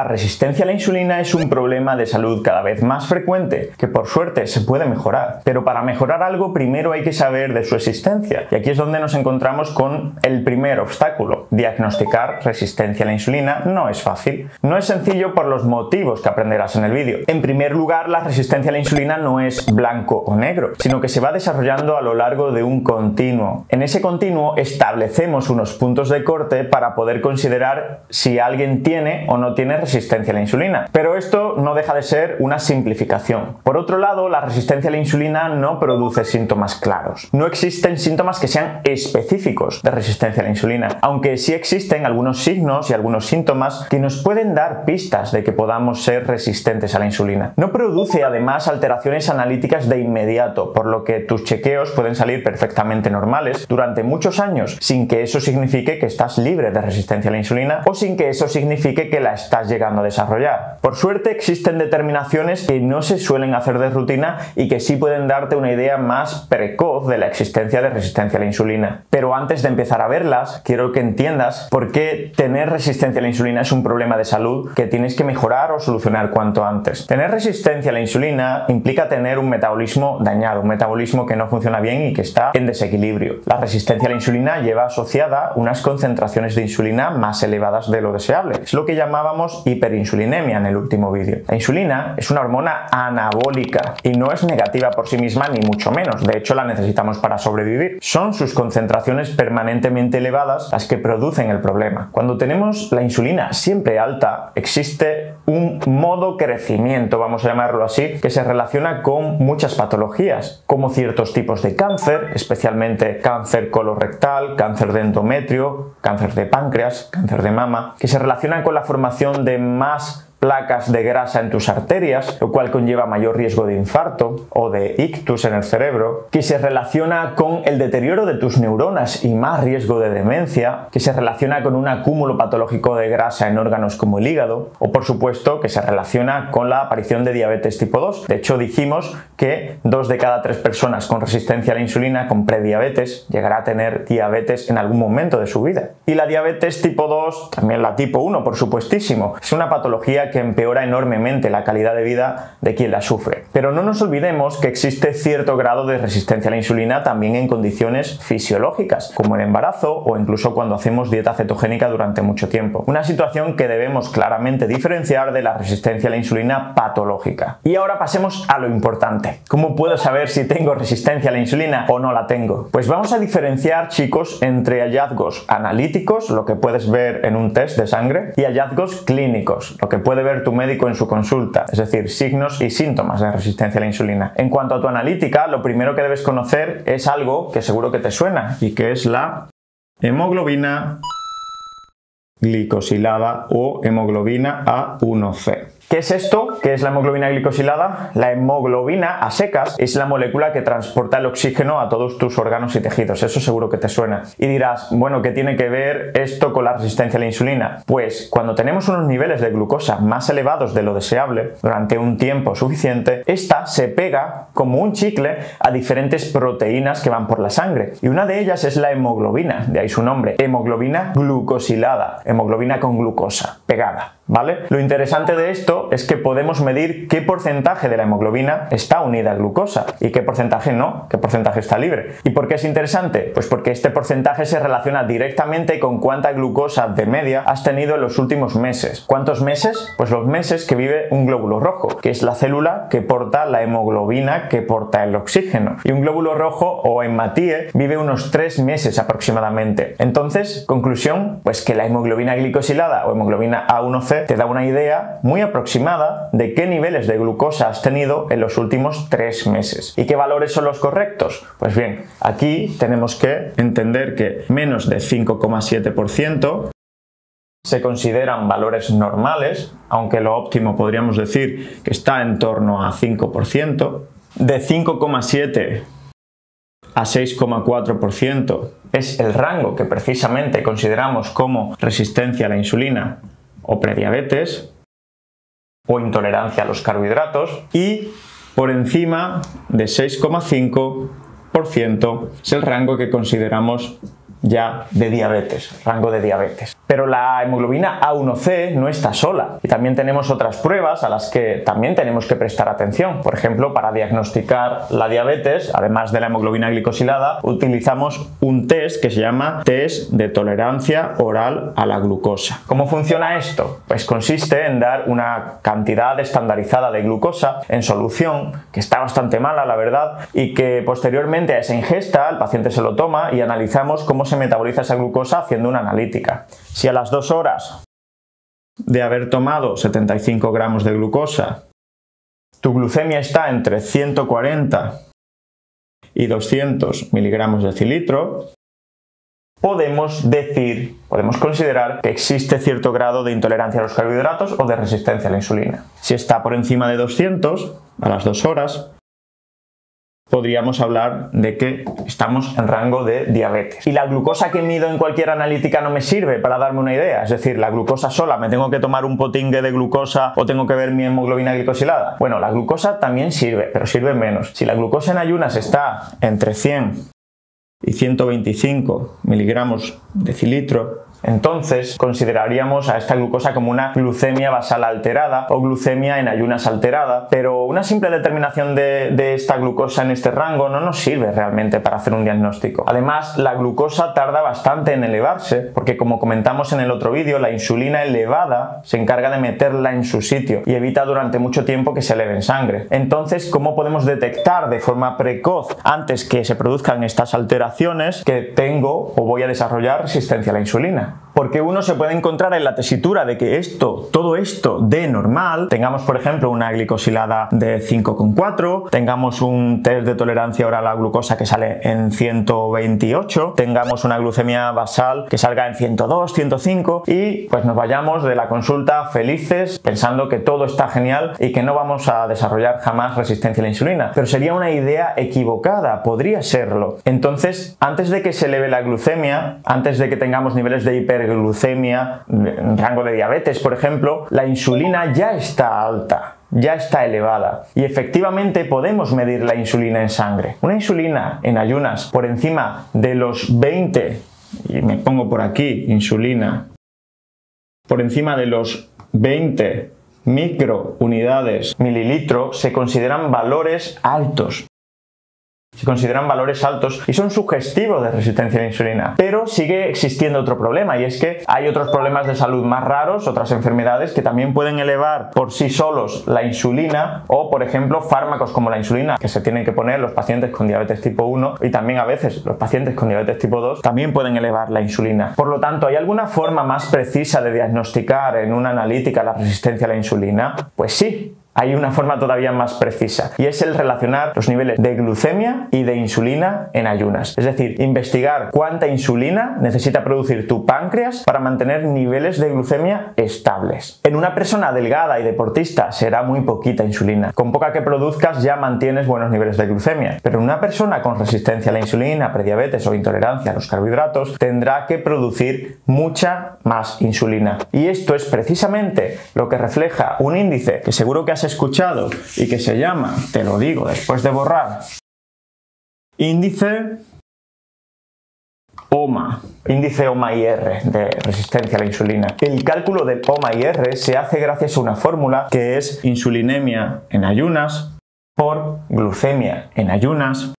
La resistencia a la insulina es un problema de salud cada vez más frecuente, que por suerte se puede mejorar. Pero para mejorar algo primero hay que saber de su existencia. Y aquí es donde nos encontramos con el primer obstáculo. Diagnosticar resistencia a la insulina no es fácil. No es sencillo por los motivos que aprenderás en el vídeo. En primer lugar, la resistencia a la insulina no es blanco o negro, sino que se va desarrollando a lo largo de un continuo. En ese continuo establecemos unos puntos de corte para poder considerar si alguien tiene o no tiene resistencia a la insulina. Pero esto no deja de ser una simplificación. Por otro lado, la resistencia a la insulina no produce síntomas claros. No existen síntomas que sean específicos de resistencia a la insulina, aunque sí existen algunos signos y algunos síntomas que nos pueden dar pistas de que podamos ser resistentes a la insulina. No produce además alteraciones analíticas de inmediato, por lo que tus chequeos pueden salir perfectamente normales durante muchos años sin que eso signifique que estás libre de resistencia a la insulina o sin que eso signifique que la estás llegando a desarrollar. Por suerte existen determinaciones que no se suelen hacer de rutina y que sí pueden darte una idea más precoz de la existencia de resistencia a la insulina. Pero antes de empezar a verlas, quiero que entiendas por qué tener resistencia a la insulina es un problema de salud que tienes que mejorar o solucionar cuanto antes. Tener resistencia a la insulina implica tener un metabolismo dañado, un metabolismo que no funciona bien y que está en desequilibrio. La resistencia a la insulina lleva asociada unas concentraciones de insulina más elevadas de lo deseable. Es lo que llamábamos hiperinsulinemia en el último vídeo. La insulina es una hormona anabólica y no es negativa por sí misma ni mucho menos. De hecho, la necesitamos para sobrevivir. Son sus concentraciones permanentemente elevadas las que producen el problema. Cuando tenemos la insulina siempre alta, existe un modo crecimiento, vamos a llamarlo así, que se relaciona con muchas patologías, como ciertos tipos de cáncer, especialmente cáncer colorectal, cáncer de endometrio, cáncer de páncreas, cáncer de mama, que se relacionan con la formación de más placas de grasa en tus arterias, lo cual conlleva mayor riesgo de infarto o de ictus en el cerebro, que se relaciona con el deterioro de tus neuronas y más riesgo de demencia, que se relaciona con un acúmulo patológico de grasa en órganos como el hígado, o por supuesto que se relaciona con la aparición de diabetes tipo 2. De hecho, dijimos que 2 de cada 3 personas con resistencia a la insulina, con prediabetes, llegará a tener diabetes en algún momento de su vida. Y la diabetes tipo 2, también la tipo 1, por supuestísimo, es una patología que empeora enormemente la calidad de vida de quien la sufre. Pero no nos olvidemos que existe cierto grado de resistencia a la insulina también en condiciones fisiológicas, como el embarazo o incluso cuando hacemos dieta cetogénica durante mucho tiempo. Una situación que debemos claramente diferenciar de la resistencia a la insulina patológica. Y ahora pasemos a lo importante. ¿Cómo puedo saber si tengo resistencia a la insulina o no la tengo? Pues vamos a diferenciar, chicos, entre hallazgos analíticos, lo que puedes ver en un test de sangre, y hallazgos clínicos, lo que puede ver tu médico en su consulta, es decir, signos y síntomas de resistencia a la insulina. En cuanto a tu analítica, lo primero que debes conocer es algo que seguro que te suena y que es la hemoglobina glicosilada o hemoglobina A1C. ¿Qué es esto? ¿Qué es la hemoglobina glicosilada? La hemoglobina a secas es la molécula que transporta el oxígeno a todos tus órganos y tejidos. Eso seguro que te suena. Y dirás, bueno, ¿qué tiene que ver esto con la resistencia a la insulina? Pues cuando tenemos unos niveles de glucosa más elevados de lo deseable durante un tiempo suficiente, esta se pega como un chicle a diferentes proteínas que van por la sangre. Y una de ellas es la hemoglobina, de ahí su nombre, hemoglobina glucosilada, hemoglobina con glucosa, pegada. ¿Vale? Lo interesante de esto es que podemos medir qué porcentaje de la hemoglobina está unida a glucosa y qué porcentaje no, qué porcentaje está libre. ¿Y por qué es interesante? Pues porque este porcentaje se relaciona directamente con cuánta glucosa de media has tenido en los últimos meses. ¿Cuántos meses? Pues los meses que vive un glóbulo rojo, que es la célula que porta la hemoglobina que porta el oxígeno. Y un glóbulo rojo o hematíe vive unos 3 meses aproximadamente. Entonces, conclusión, pues que la hemoglobina glicosilada o hemoglobina A1C te da una idea muy aproximada de qué niveles de glucosa has tenido en los últimos 3 meses. ¿Y qué valores son los correctos? Pues bien, aquí tenemos que entender que menos de 5,7% se consideran valores normales, aunque lo óptimo podríamos decir que está en torno a 5%. De 5,7 a 6,4% es el rango que precisamente consideramos como resistencia a la insulina o prediabetes o intolerancia a los carbohidratos, y por encima de 6,5% es el rango que consideramos ya de diabetes, rango de diabetes. Pero la hemoglobina A1C no está sola y también tenemos otras pruebas a las que también tenemos que prestar atención. Por ejemplo, para diagnosticar la diabetes, además de la hemoglobina glicosilada, utilizamos un test que se llama test de tolerancia oral a la glucosa. ¿Cómo funciona esto? Pues consiste en dar una cantidad estandarizada de glucosa en solución, que está bastante mala la verdad, y que posteriormente a esa ingesta el paciente se lo toma y analizamos cómo se metaboliza esa glucosa haciendo una analítica. Si a las 2 horas de haber tomado 75 gramos de glucosa tu glucemia está entre 140 y 200 miligramos de decilitro, podemos considerar que existe cierto grado de intolerancia a los carbohidratos o de resistencia a la insulina. Si está por encima de 200 a las 2 horas, podríamos hablar de que estamos en rango de diabetes. Y la glucosa que mido en cualquier analítica no me sirve para darme una idea. Es decir, la glucosa sola, ¿me tengo que tomar un potingue de glucosa o tengo que ver mi hemoglobina glicosilada? Bueno, la glucosa también sirve, pero sirve menos. Si la glucosa en ayunas está entre 100 y 125 miligramos de decilitro, entonces consideraríamos a esta glucosa como una glucemia basal alterada o glucemia en ayunas alterada, pero una simple determinación de esta glucosa en este rango no nos sirve realmente para hacer un diagnóstico. Además, la glucosa tarda bastante en elevarse porque, como comentamos en el otro vídeo, la insulina elevada se encarga de meterla en su sitio y evita durante mucho tiempo que se eleve en sangre. Entonces, ¿cómo podemos detectar de forma precoz, antes que se produzcan estas alteraciones, que tengo o voy a desarrollar resistencia a la insulina? Porque uno se puede encontrar en la tesitura de que todo esto de normal, tengamos por ejemplo una glicosilada de 5,4, tengamos un test de tolerancia oral a la glucosa que sale en 128, tengamos una glucemia basal que salga en 102, 105 y pues nos vayamos de la consulta felices pensando que todo está genial y que no vamos a desarrollar jamás resistencia a la insulina. Pero sería una idea equivocada, podría serlo. Entonces, antes de que se eleve la glucemia, antes de que tengamos niveles de hiperglucemia, en rango de diabetes por ejemplo, la insulina ya está alta, ya está elevada y efectivamente podemos medir la insulina en sangre. Una insulina en ayunas por encima de los 20, y me pongo por aquí insulina, por encima de los 20 microunidades mililitro, se consideran valores altos. Se consideran valores altos y son sugestivos de resistencia a la insulina. Pero sigue existiendo otro problema y es que hay otros problemas de salud más raros, otras enfermedades que también pueden elevar por sí solos la insulina o, por ejemplo, fármacos como la insulina que se tienen que poner los pacientes con diabetes tipo 1 y también a veces los pacientes con diabetes tipo 2 también pueden elevar la insulina. Por lo tanto, ¿hay alguna forma más precisa de diagnosticar en una analítica la resistencia a la insulina? Pues sí. Hay una forma todavía más precisa y es el relacionar los niveles de glucemia y de insulina en ayunas. Es decir, investigar cuánta insulina necesita producir tu páncreas para mantener niveles de glucemia estables. En una persona delgada y deportista será muy poquita insulina. Con poca que produzcas ya mantienes buenos niveles de glucemia. Pero en una persona con resistencia a la insulina, prediabetes o intolerancia a los carbohidratos tendrá que producir mucha más insulina. Y esto es precisamente lo que refleja un índice que seguro que has escuchado y que se llama, te lo digo después de borrar, índice OMA, índice OMA-IR de resistencia a la insulina. El cálculo del OMA-IR se hace gracias a una fórmula que es insulinemia en ayunas por glucemia en ayunas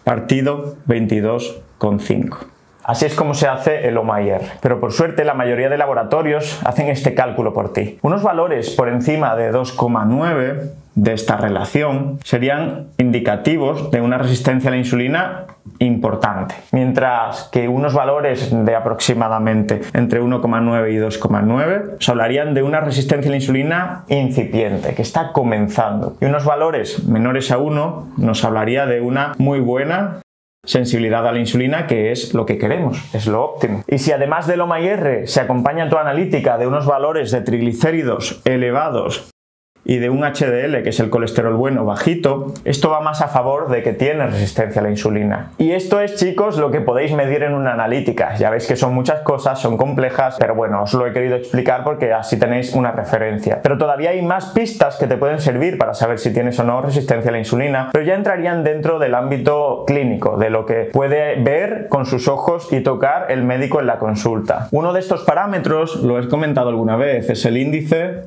partido 22,5. Así es como se hace el OMA-IR, pero por suerte la mayoría de laboratorios hacen este cálculo por ti. Unos valores por encima de 2,9 de esta relación serían indicativos de una resistencia a la insulina importante, mientras que unos valores de aproximadamente entre 1,9 y 2,9 os hablarían de una resistencia a la insulina incipiente, que está comenzando, y unos valores menores a 1 nos hablaría de una muy buena sensibilidad a la insulina, que es lo que queremos, es lo óptimo. Y si además del OMA-IR se acompaña tu analítica de unos valores de triglicéridos elevados y de un HDL, que es el colesterol bueno, bajito, esto va más a favor de que tienes resistencia a la insulina. Y esto es, chicos, lo que podéis medir en una analítica. Ya veis que son muchas cosas, son complejas, pero bueno, os lo he querido explicar porque así tenéis una referencia. Pero todavía hay más pistas que te pueden servir para saber si tienes o no resistencia a la insulina, pero ya entrarían dentro del ámbito clínico, de lo que puede ver con sus ojos y tocar el médico en la consulta. Uno de estos parámetros, lo he comentado alguna vez, es el índice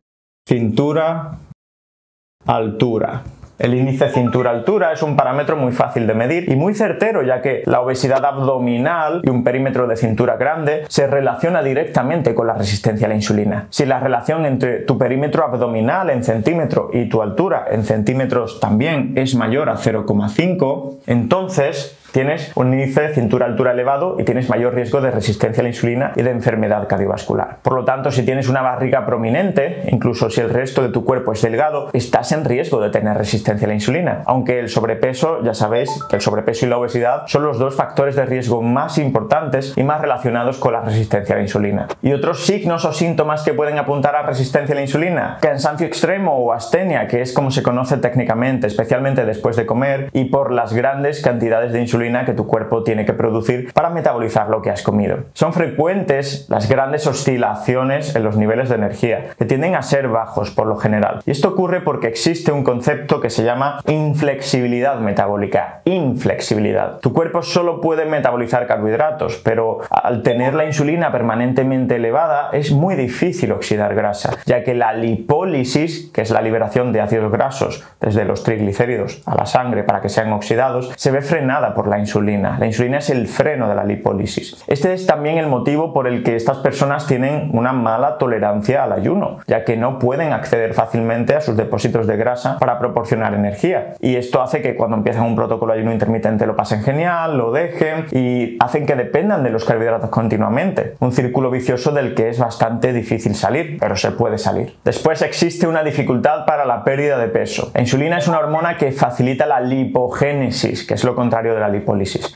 cintura-altura. El índice cintura-altura es un parámetro muy fácil de medir y muy certero, ya que la obesidad abdominal y un perímetro de cintura grande se relaciona directamente con la resistencia a la insulina. Si la relación entre tu perímetro abdominal en centímetros y tu altura en centímetros también es mayor a 0,5, entonces tienes un índice de cintura-altura elevado y tienes mayor riesgo de resistencia a la insulina y de enfermedad cardiovascular. Por lo tanto, si tienes una barriga prominente, incluso si el resto de tu cuerpo es delgado, estás en riesgo de tener resistencia a la insulina. Aunque el sobrepeso, ya sabéis que el sobrepeso y la obesidad son los dos factores de riesgo más importantes y más relacionados con la resistencia a la insulina. ¿Y otros signos o síntomas que pueden apuntar a resistencia a la insulina? Cansancio extremo o astenia, que es como se conoce técnicamente, especialmente después de comer y por las grandes cantidades de insulina que tu cuerpo tiene que producir para metabolizar lo que has comido. Son frecuentes las grandes oscilaciones en los niveles de energía, que tienden a ser bajos por lo general. Y esto ocurre porque existe un concepto que se llama inflexibilidad metabólica. Inflexibilidad. Tu cuerpo solo puede metabolizar carbohidratos, pero al tener la insulina permanentemente elevada es muy difícil oxidar grasa, ya que la lipólisis, que es la liberación de ácidos grasos desde los triglicéridos a la sangre para que sean oxidados, se ve frenada por la insulina. La insulina es el freno de la lipólisis. Este es también el motivo por el que estas personas tienen una mala tolerancia al ayuno, ya que no pueden acceder fácilmente a sus depósitos de grasa para proporcionar energía. Y esto hace que cuando empiezan un protocolo de ayuno intermitente lo pasen genial, lo dejen y hacen que dependan de los carbohidratos continuamente. Un círculo vicioso del que es bastante difícil salir, pero se puede salir. Después existe una dificultad para la pérdida de peso. La insulina es una hormona que facilita la lipogénesis, que es lo contrario de la lipólisis.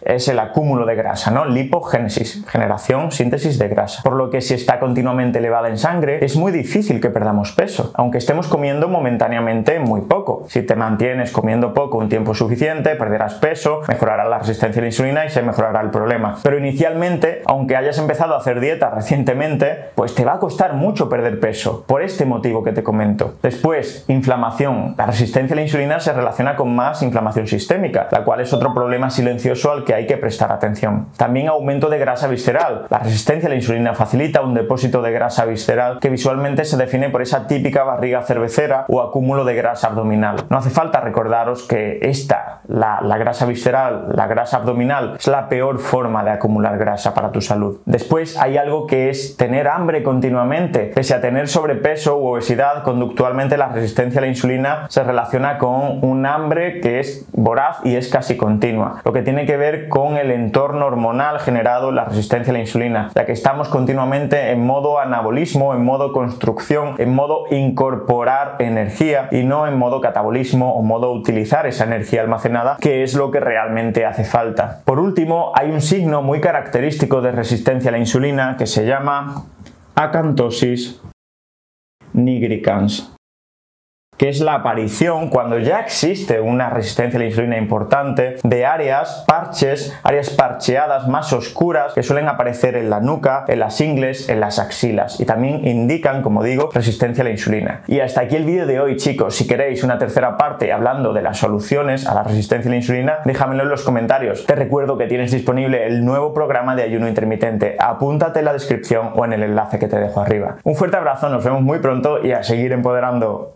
Es el acúmulo de grasa, ¿no? Lipogénesis, generación, síntesis de grasa. Por lo que si está continuamente elevada en sangre, es muy difícil que perdamos peso, aunque estemos comiendo momentáneamente muy poco. Si te mantienes comiendo poco un tiempo suficiente, perderás peso, mejorará la resistencia a la insulina y se mejorará el problema. Pero inicialmente, aunque hayas empezado a hacer dieta recientemente, pues te va a costar mucho perder peso, por este motivo que te comento. Después, inflamación. La resistencia a la insulina se relaciona con más inflamación sistémica, la cual es otro problema silencioso al que hay que prestar atención. También aumento de grasa visceral. La resistencia a la insulina facilita un depósito de grasa visceral que visualmente se define por esa típica barriga cervecera o acúmulo de grasa abdominal. No hace falta recordaros que la grasa visceral, la grasa abdominal, es la peor forma de acumular grasa para tu salud. Después hay algo que es tener hambre continuamente. Pese a tener sobrepeso u obesidad, conductualmente la resistencia a la insulina se relaciona con un hambre que es voraz y es casi continua, lo que tiene que ver con el entorno hormonal generado en la resistencia a la insulina, ya que estamos continuamente en modo anabolismo, en modo construcción, en modo incorporar energía y no en modo catabolismo o modo utilizar esa energía almacenada, que es lo que realmente hace falta. Por último, hay un signo muy característico de resistencia a la insulina que se llama acantosis nigricans, que es la aparición, cuando ya existe una resistencia a la insulina importante, de áreas parcheadas más oscuras que suelen aparecer en la nuca, en las ingles, en las axilas, y también indican, como digo, resistencia a la insulina. Y hasta aquí el vídeo de hoy, chicos. Si queréis una tercera parte hablando de las soluciones a la resistencia a la insulina, déjamelo en los comentarios. Te recuerdo que tienes disponible el nuevo programa de ayuno intermitente. Apúntate en la descripción o en el enlace que te dejo arriba. Un fuerte abrazo, nos vemos muy pronto y a seguir empoderando.